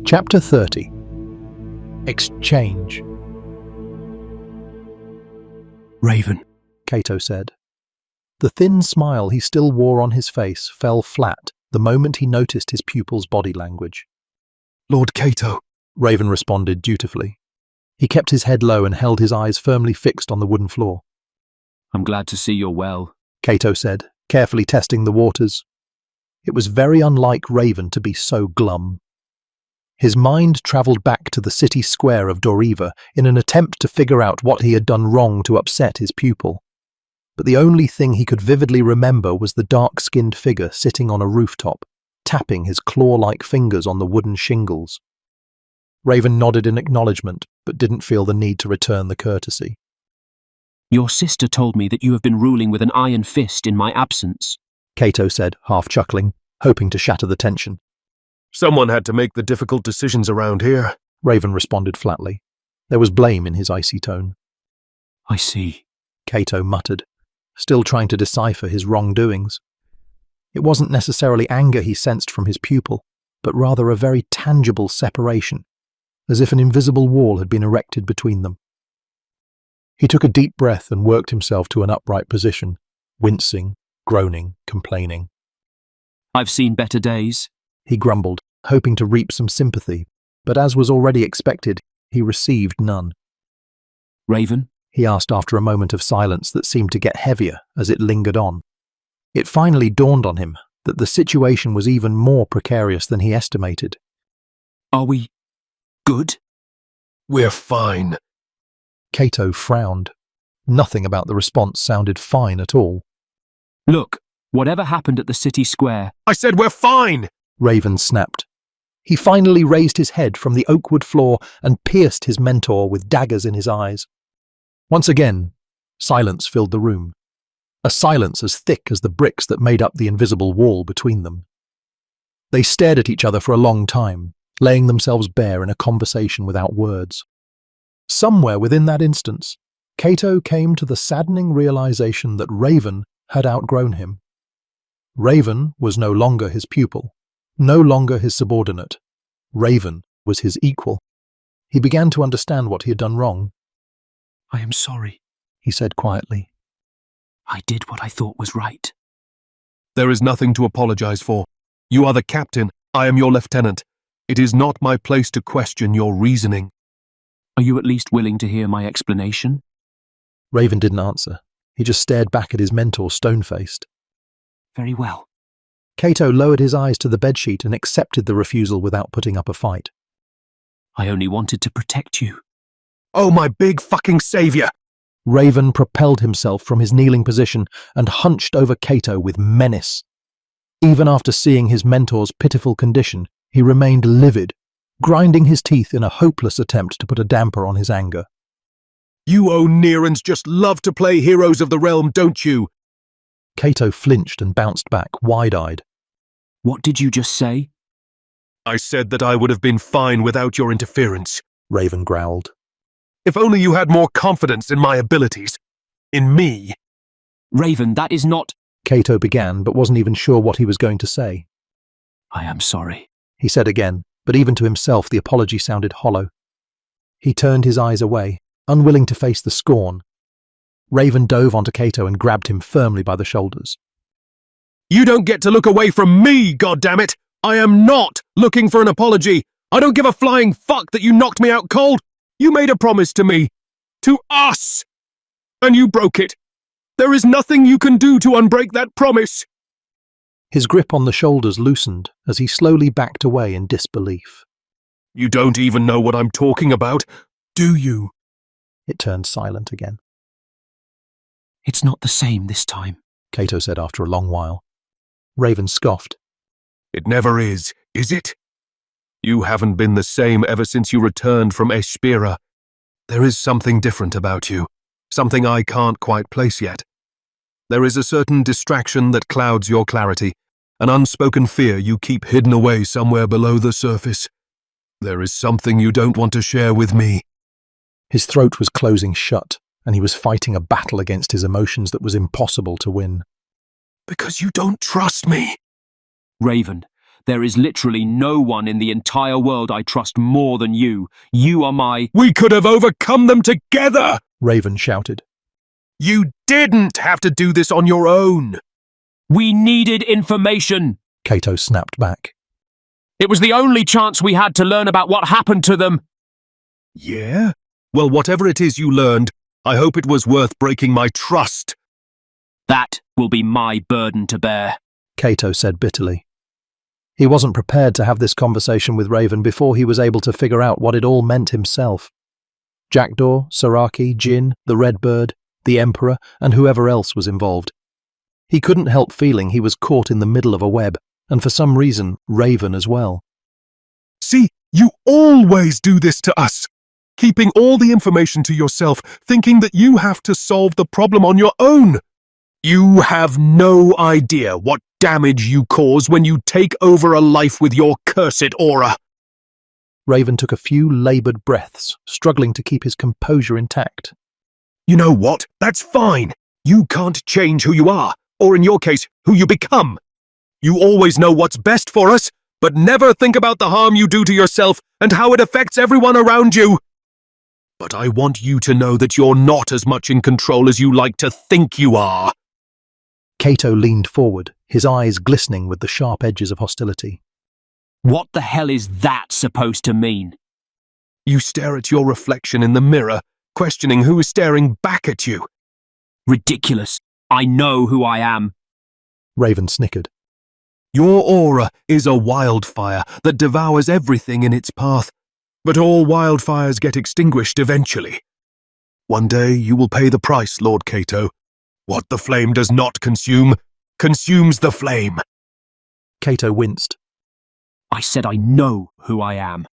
Chapter 30. Exchange. Raven, Cato said. The thin smile he still wore on his face fell flat the moment he noticed his pupil's body language. Lord Cato, Raven responded dutifully. He kept his head low and held his eyes firmly fixed on the wooden floor. I'm glad to see you're well, Cato said, carefully testing the waters. It was very unlike Raven to be so glum. His mind travelled back to the city square of Doriva in an attempt to figure out what he had done wrong to upset his pupil. But the only thing he could vividly remember was the dark-skinned figure sitting on a rooftop, tapping his claw-like fingers on the wooden shingles. Raven nodded in acknowledgement, but didn't feel the need to return the courtesy. Your sister told me that you have been ruling with an iron fist in my absence, Cato said, half chuckling, hoping to shatter the tension. Someone had to make the difficult decisions around here, Raven responded flatly. There was blame in his icy tone. I see, Cato muttered, still trying to decipher his wrongdoings. It wasn't necessarily anger he sensed from his pupil, but rather a very tangible separation, as if an invisible wall had been erected between them. He took a deep breath and worked himself to an upright position, wincing, groaning, complaining. I've seen better days, He grumbled, hoping to reap some sympathy, but as was already expected, he received none. Raven, He asked after a moment of silence that seemed to get heavier as it lingered on. It finally dawned on him that the situation was even more precarious than he estimated. are we good? We're fine. Cato frowned. Nothing about the response sounded fine at all. Look, whatever happened at the city square, I said we're fine! Raven snapped. He finally raised his head from the oakwood floor and pierced his mentor with daggers in his eyes. Once again, silence filled the room. A silence as thick as the bricks that made up the invisible wall between them. They stared at each other for a long time, laying themselves bare in a conversation without words. Somewhere within that instance, Cato came to the saddening realization that Raven had outgrown him. Raven was no longer his pupil, no longer his subordinate. Raven was his equal. He began to understand what he had done wrong. I am sorry, He said quietly. I did what I thought was right. There is nothing to apologize for. You are the captain, I am your lieutenant. It is not my place to question your reasoning. Are you at least willing to hear my explanation? Raven didn't answer. He just stared back at his mentor, stone-faced. Very well. Cato lowered his eyes to the bedsheet and accepted the refusal without putting up a fight. I only wanted to protect you. Oh, my big fucking savior! Raven propelled himself from his kneeling position and hunched over Cato with menace. Even after seeing his mentor's pitiful condition, he remained livid, grinding his teeth in a hopeless attempt to put a damper on his anger. You O'Nearans just love to play heroes of the realm, don't you? Cato flinched and bounced back, wide-eyed. What did you just say? I said that I would have been fine without your interference. Raven growled. If only you had more confidence in my abilities. In me. Raven, that is not... Cato began, but wasn't even sure what he was going to say. I am sorry. He said again, but even to himself the apology sounded hollow. He turned his eyes away, unwilling to face the scorn. Raven dove onto Cato and grabbed him firmly by the shoulders. You don't get to look away from me, goddammit! I am not looking for an apology! I don't give a flying fuck that you knocked me out cold! You made a promise to me! To us! And you broke it! There is nothing you can do to unbreak that promise! His grip on the shoulders loosened as he slowly backed away in disbelief. You don't even know what I'm talking about, do you? It turned silent again. It's not the same this time, Cato said after a long while. Raven scoffed. It never is it? You haven't been the same ever since you returned from Espira. There is something different about you, something I can't quite place yet. There is a certain distraction that clouds your clarity, an unspoken fear you keep hidden away somewhere below the surface. There is something you don't want to share with me. His throat was closing shut, and he was fighting a battle against his emotions that was impossible to win. Because you don't trust me. Raven, There is literally no one in the entire world I trust more than you. You are my— We could have overcome them together! Raven shouted. You didn't have to do this on your own! We needed information. Cato snapped back. It was the only chance we had to learn about what happened to them. Yeah? Well, whatever it is you learned, I hope it was worth breaking my trust. That will be my burden to bear, Cato said bitterly. He wasn't prepared to have this conversation with Raven before he was able to figure out what it all meant himself. Jackdaw, Saraki, Jin, the Red Bird, the Emperor, and whoever else was involved. He couldn't help feeling he was caught in the middle of a web, and for some reason, Raven as well. See, you always do this to us. Keeping all the information to yourself, thinking that you have to solve the problem on your own. You have no idea what damage you cause when you take over a life with your cursed aura. Raven took a few laboured breaths, struggling to keep his composure intact. You know what? That's fine. You can't change who you are, or in your case, who you become. You always know what's best for us, but never think about the harm you do to yourself and how it affects everyone around you. But I want you to know that you're not as much in control as you like to think you are. Cato leaned forward, his eyes glistening with the sharp edges of hostility. What the hell is that supposed to mean? You stare at your reflection in the mirror, questioning who is staring back at you. Ridiculous. I know who I am. Raven snickered. Your aura is a wildfire that devours everything in its path, but all wildfires get extinguished eventually. One day you will pay the price, Lord Cato. What the flame does not consume, consumes the flame. Cato winced. I said I know who I am.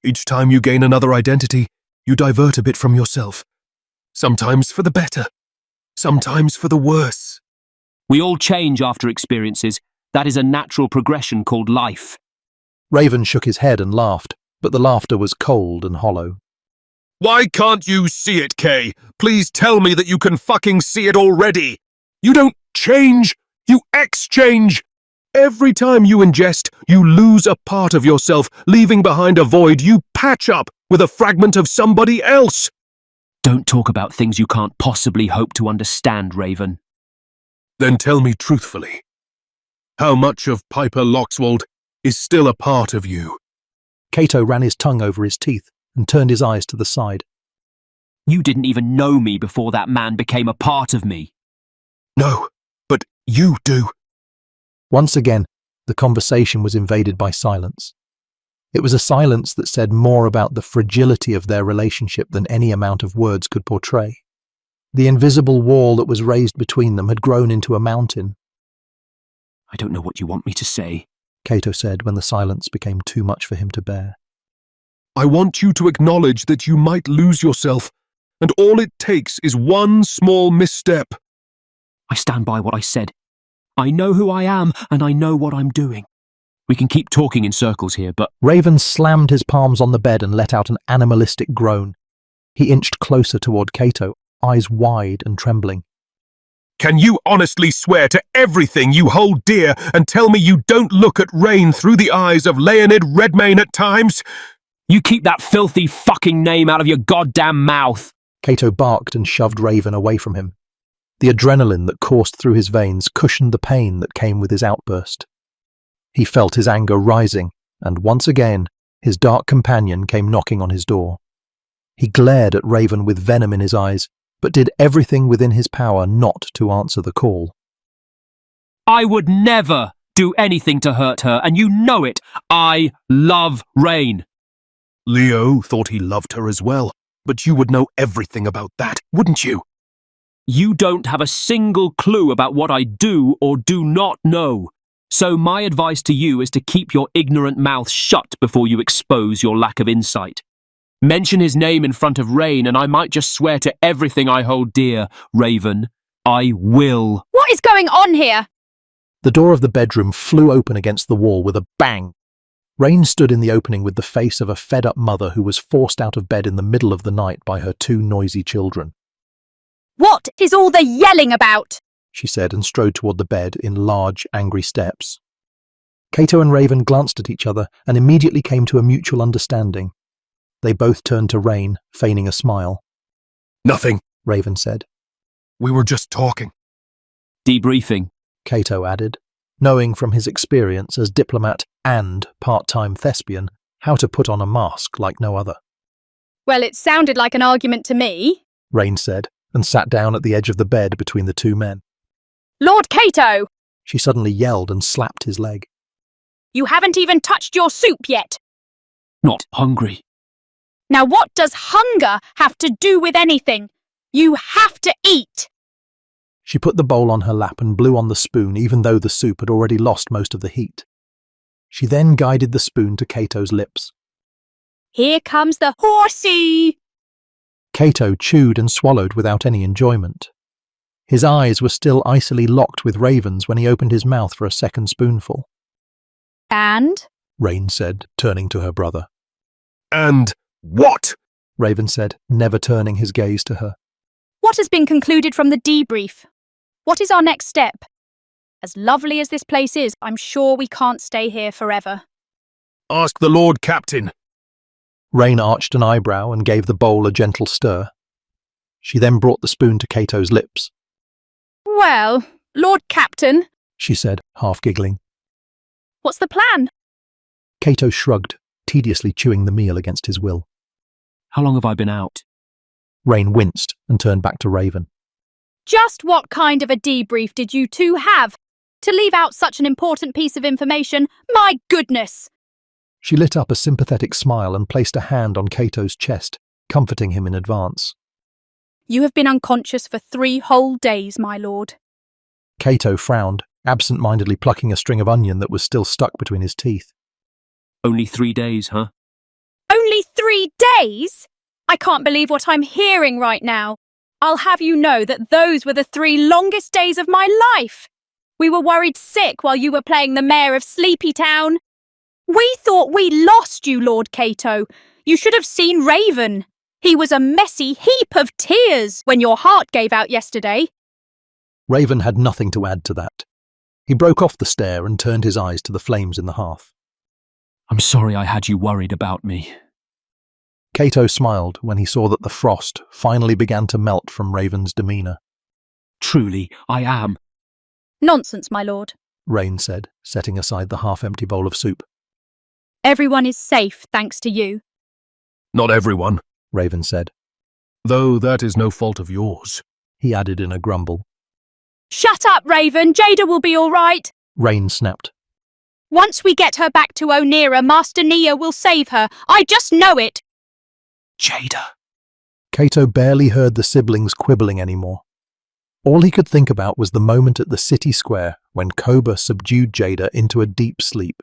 Each time you gain another identity, you divert a bit from yourself. Sometimes for the better, sometimes for the worse. We all change after experiences. That is a natural progression called life. Raven shook his head and laughed, but the laughter was cold and hollow. Why can't you see it, Kay? Please tell me that you can fucking see it already. You don't change, you exchange. Every time you ingest, you lose a part of yourself, leaving behind a void you patch up with a fragment of somebody else. Don't talk about things you can't possibly hope to understand, Raven. Then tell me truthfully. How much of Piper Loxwold is still a part of you? Cato ran his tongue over his teeth and turned his eyes to the side. You didn't even know me before that man became a part of me. No, but you do. Once again, the conversation was invaded by silence. It was a silence that said more about the fragility of their relationship than any amount of words could portray. The invisible wall that was raised between them had grown into a mountain. I don't know what you want me to say, Cato said when the silence became too much for him to bear. I want you to acknowledge that you might lose yourself, and all it takes is one small misstep. I stand by what I said. I know who I am, and I know what I'm doing. We can keep talking in circles here, but— Raven slammed his palms on the bed and let out an animalistic groan. He inched closer toward Cato, eyes wide and trembling. Can you honestly swear to everything you hold dear and tell me you don't look at Rain through the eyes of Leonid Redmayne at times? You keep that filthy fucking name out of your goddamn mouth! Cato barked and shoved Raven away from him. The adrenaline that coursed through his veins cushioned the pain that came with his outburst. He felt his anger rising, and once again, his dark companion came knocking on his door. He glared at Raven with venom in his eyes, but did everything within his power not to answer the call. I would never do anything to hurt her, and you know it. I love Rain. Leo thought he loved her as well, but you would know everything about that, wouldn't you? You don't have a single clue about what I do or do not know. So my advice to you is to keep your ignorant mouth shut before you expose your lack of insight. Mention his name in front of Rain and I might just swear to everything I hold dear, Raven. I will. What is going on here? The door of the bedroom flew open against the wall with a bang. Rain stood in the opening with the face of a fed-up mother who was forced out of bed in the middle of the night by her two noisy children. What is all the yelling about? She said and strode toward the bed in large, angry steps. Cato and Raven glanced at each other and immediately came to a mutual understanding. They both turned to Rain, feigning a smile. Nothing, Raven said. we were just talking. Debriefing. Cato added, knowing from his experience as diplomat and part-time thespian how to put on a mask like no other. Well, it sounded like an argument to me. Rain said, and sat down at the edge of the bed between the two men. Lord Cato! She suddenly yelled and slapped his leg. You haven't even touched your soup yet. Not hungry. Now what does hunger have to do with anything? You have to eat! She put the bowl on her lap and blew on the spoon even though the soup had already lost most of the heat. She then guided the spoon to Cato's lips. Here comes the horsey! Cato chewed and swallowed without any enjoyment. His eyes were still icily locked with Raven's when he opened his mouth for a second spoonful. And? Rain said, turning to her brother. And what? Raven said, never turning his gaze to her. What has been concluded from the debrief? What is our next step? As lovely as this place is, I'm sure we can't stay here forever. Ask the Lord Captain. Rain arched an eyebrow and gave the bowl a gentle stir. She then brought the spoon to Cato's lips. Well, Lord Captain, She said, half giggling. what's the plan? Cato shrugged, tediously chewing the meal against his will. How long have I been out? Rain winced and turned back to Raven. Just what kind of a debrief did you two have? To leave out such an important piece of information? My goodness! She lit up a sympathetic smile and placed a hand on Cato's chest, comforting him in advance. You have been unconscious for 3 whole days, my lord. Cato frowned, absent-mindedly plucking a string of onion that was still stuck between his teeth. Only 3 days, huh? Only 3 days? I can't believe what I'm hearing right now. I'll have you know that those were the 3 longest days of my life. We were worried sick while you were playing the mayor of Sleepy Town. We thought we lost you, Lord Cato. You should have seen Raven. He was a messy heap of tears when your heart gave out yesterday. Raven had nothing to add to that. He broke off the stare and turned his eyes to the flames in the hearth. I'm sorry I had you worried about me. Cato smiled when he saw that the frost finally began to melt from Raven's demeanour. Truly, I am. Nonsense, my lord. Rain said, setting aside the half-empty bowl of soup. Everyone is safe, thanks to you. Not everyone, Raven said. though that is no fault of yours. He added in a grumble. Shut up, Raven. Jada will be all right. Rain snapped. Once we get her back to Onira, Master Nia will save her. I just know it. Jada. Cato barely heard the siblings quibbling anymore. All he could think about was the moment at the city square when Koba subdued Jada into a deep sleep.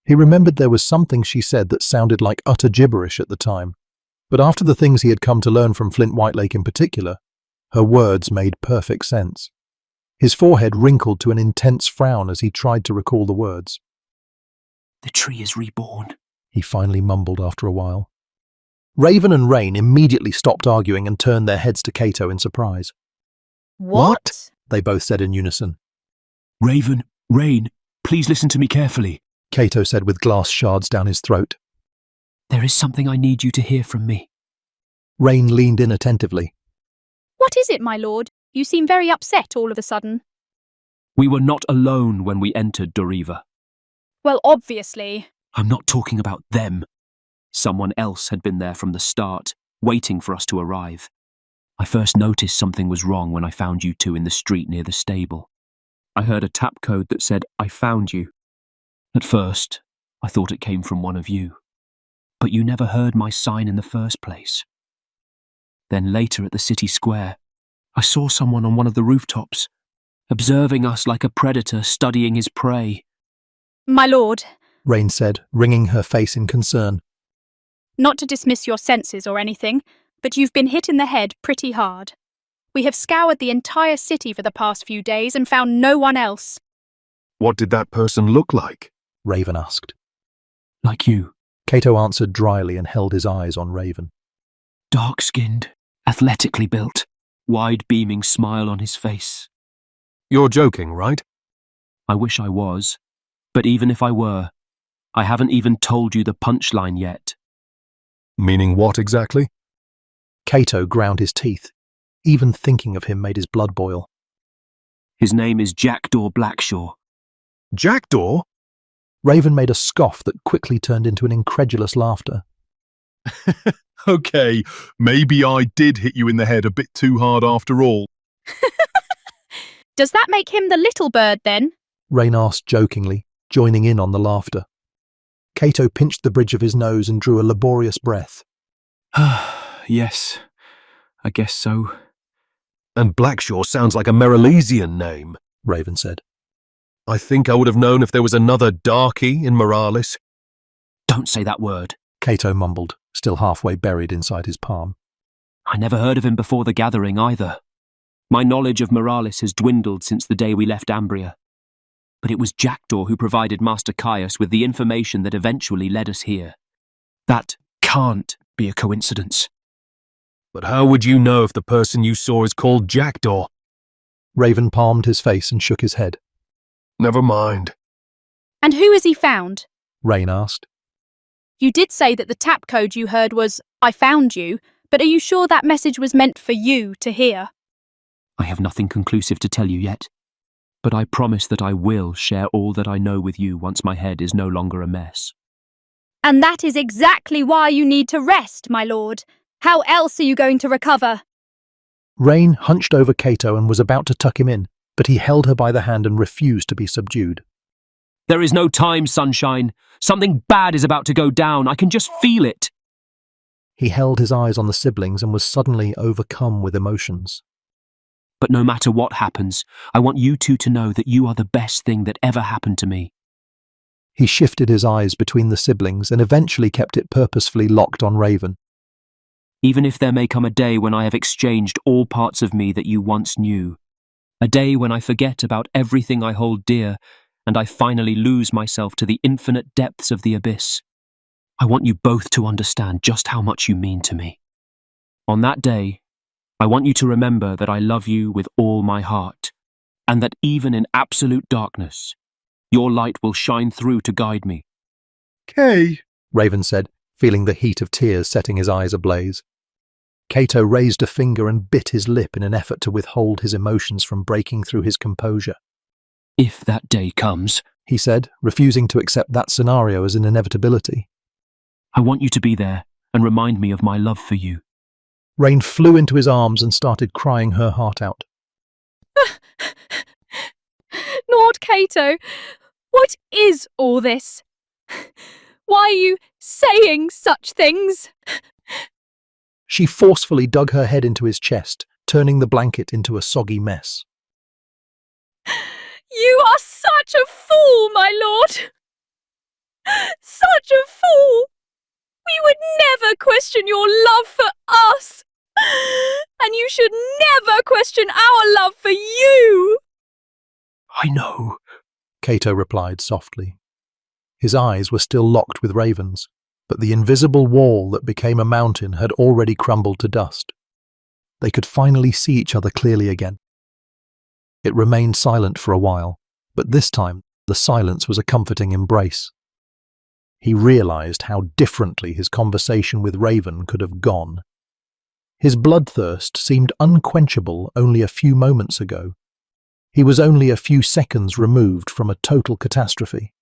He remembered there was something she said that sounded like utter gibberish at the time, but after the things he had come to learn from Flint Whitelake in particular, her words made perfect sense. His forehead wrinkled to an intense frown as he tried to recall the words. The tree is reborn. He finally mumbled after a while. Raven and Rain immediately stopped arguing and turned their heads to Cato in surprise. What? They both said in unison. Raven, Rain, please listen to me carefully. Cato said with glass shards down his throat. There is something I need you to hear from me. Rain leaned in attentively. What is it, my lord? You seem very upset all of a sudden. We were not alone when we entered Doriva. Well, obviously. I'm not talking about them. Someone else had been there from the start, waiting for us to arrive. I first noticed something was wrong when I found you two in the street near the stable. I heard a tap code that said, "I found you." At first, I thought it came from one of you. But you never heard my sign in the first place. Then later at the city square, I saw someone on one of the rooftops, observing us like a predator studying his prey. My lord, Rain said, wringing her face in concern. not to dismiss your senses or anything, but you've been hit in the head pretty hard. We have scoured the entire city for the past few days and found no one else. What did that person look like? Raven asked. Like you, Cato answered dryly and held his eyes on Raven. dark-skinned, athletically built, wide beaming smile on his face. You're joking, right? I wish I was. But even if I were, I haven't even told you the punchline yet. Meaning what exactly? Cato ground his teeth. Even thinking of him made his blood boil. His name is Jackdaw Blackshaw. Jackdaw? Raven made a scoff that quickly turned into an incredulous laughter. Okay, maybe I did hit you in the head a bit too hard after all. Does that make him the little bird then? Rain asked jokingly, joining in on the laughter. Cato pinched the bridge of his nose and drew a laborious breath. Yes, I guess so. And Blackshaw sounds like a Merrilesian name, Raven said. I think I would have known if there was another Darky in Moralis. Don't say that word. Cato mumbled, still halfway buried inside his palm. I never heard of him before the gathering either. My knowledge of Moralis has dwindled since the day we left Ambria. But it was Jackdaw who provided Master Caius with the information that eventually led us here. That can't be a coincidence. But how would you know if the person you saw is called Jackdaw? Raven palmed his face and shook his head. Never mind. And who has he found? Rain asked. You did say that the tap code you heard was, "I found you," but are you sure that message was meant for you to hear? I have nothing conclusive to tell you yet, but I promise that I will share all that I know with you once my head is no longer a mess. And that is exactly why you need to rest, my lord. How else are you going to recover? Rain hunched over Cato and was about to tuck him in, but he held her by the hand and refused to be subdued. There is no time, Sunshine. Something bad is about to go down. I can just feel it. He held his eyes on the siblings and was suddenly overcome with emotions. But no matter what happens, I want you two to know that you are the best thing that ever happened to me. He shifted his eyes between the siblings and eventually kept it purposefully locked on Raven. Even if there may come a day when I have exchanged all parts of me that you once knew, a day when I forget about everything I hold dear and I finally lose myself to the infinite depths of the abyss, I want you both to understand just how much you mean to me. On that day, I want you to remember that I love you with all my heart, and that even in absolute darkness, your light will shine through to guide me. Kay, Raven said, feeling the heat of tears setting his eyes ablaze. Cato raised a finger and bit his lip in an effort to withhold his emotions from breaking through his composure. If that day comes, He said, refusing to accept that scenario as an inevitability. I want you to be there and remind me of my love for you. Rain flew into his arms and started crying her heart out. Lord Cato, what is all this? Why are you saying such things? She forcefully dug her head into his chest, turning the blanket into a soggy mess. You are such a fool, my lord. Such a fool. We would never question your love for us. And you should never question our love for you. I know. Cato replied softly. His eyes were still locked with Raven's, but the invisible wall that became a mountain had already crumbled to dust. They could finally see each other clearly again. It remained silent for a while, but this time the silence was a comforting embrace. He realized how differently his conversation with Raven could have gone. His bloodthirst seemed unquenchable only a few moments ago. He was only a few seconds removed from a total catastrophe.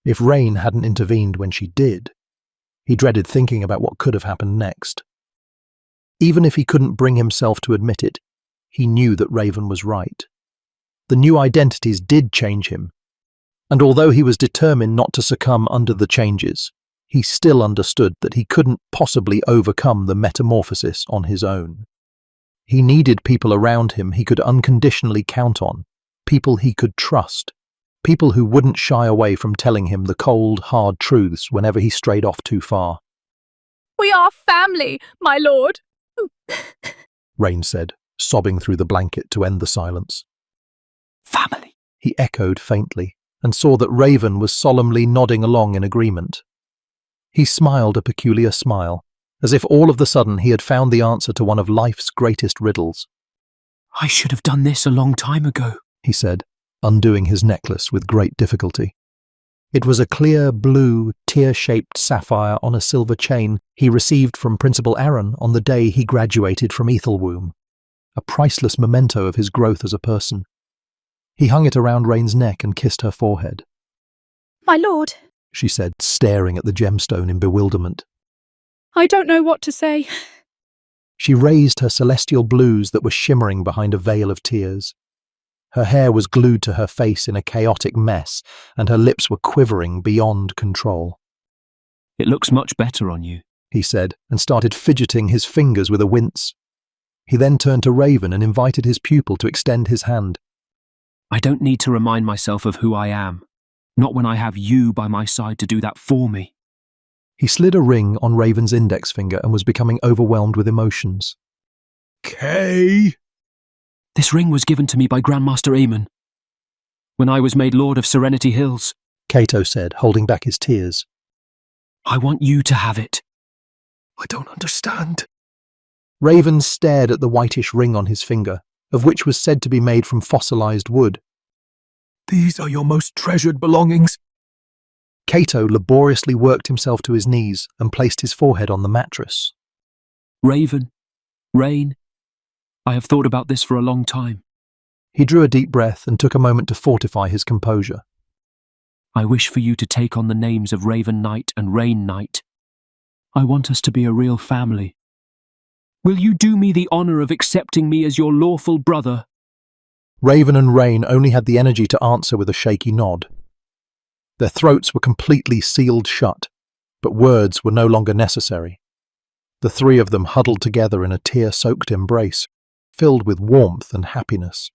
If Rain hadn't intervened when she did, he dreaded thinking about what could have happened next. Even if he couldn't bring himself to admit it, he knew that Raven was right. The new identities did change him, and although he was determined not to succumb under the changes, he still understood that he couldn't possibly overcome the metamorphosis on his own. He needed people around him he could unconditionally count on, people he could trust, people who wouldn't shy away from telling him the cold, hard truths whenever he strayed off too far. We are family, my lord. Rain said, sobbing through the blanket to end the silence. Family. He echoed faintly, and saw that Raven was solemnly nodding along in agreement. He smiled a peculiar smile, as if all of the sudden he had found the answer to one of life's greatest riddles. I should have done this a long time ago, He said, undoing his necklace with great difficulty. It was a clear, blue, tear-shaped sapphire on a silver chain he received from Principal Aaron on the day he graduated from Ethelwomb, a priceless memento of his growth as a person. He hung it around Rain's neck and kissed her forehead. My lord, She said, staring at the gemstone in bewilderment. I don't know what to say. She raised her celestial blues that were shimmering behind a veil of tears. Her hair was glued to her face in a chaotic mess, and her lips were quivering beyond control. It looks much better on you. He said, and started fidgeting his fingers with a wince. He then turned to Raven and invited his pupil to extend his hand. I don't need to remind myself of who I am. Not when I have you by my side to do that for me. He slid a ring on Raven's index finger and was becoming overwhelmed with emotions. Kay! This ring was given to me by Grandmaster Aemon when I was made Lord of Serenity Hills. Cato said, holding back his tears. I want you to have it. I don't understand. Raven stared at the whitish ring on his finger, of which was said to be made from fossilized wood. These are your most treasured belongings. Cato laboriously worked himself to his knees and placed his forehead on the mattress. Raven, Rain, I have thought about this for a long time. He drew a deep breath and took a moment to fortify his composure. I wish for you to take on the names of Raven Knight and Rain Knight. I want us to be a real family. Will you do me the honor of accepting me as your lawful brother? Raven and Rain only had the energy to answer with a shaky nod. Their throats were completely sealed shut, but words were no longer necessary. The three of them huddled together in a tear-soaked embrace, filled with warmth and happiness.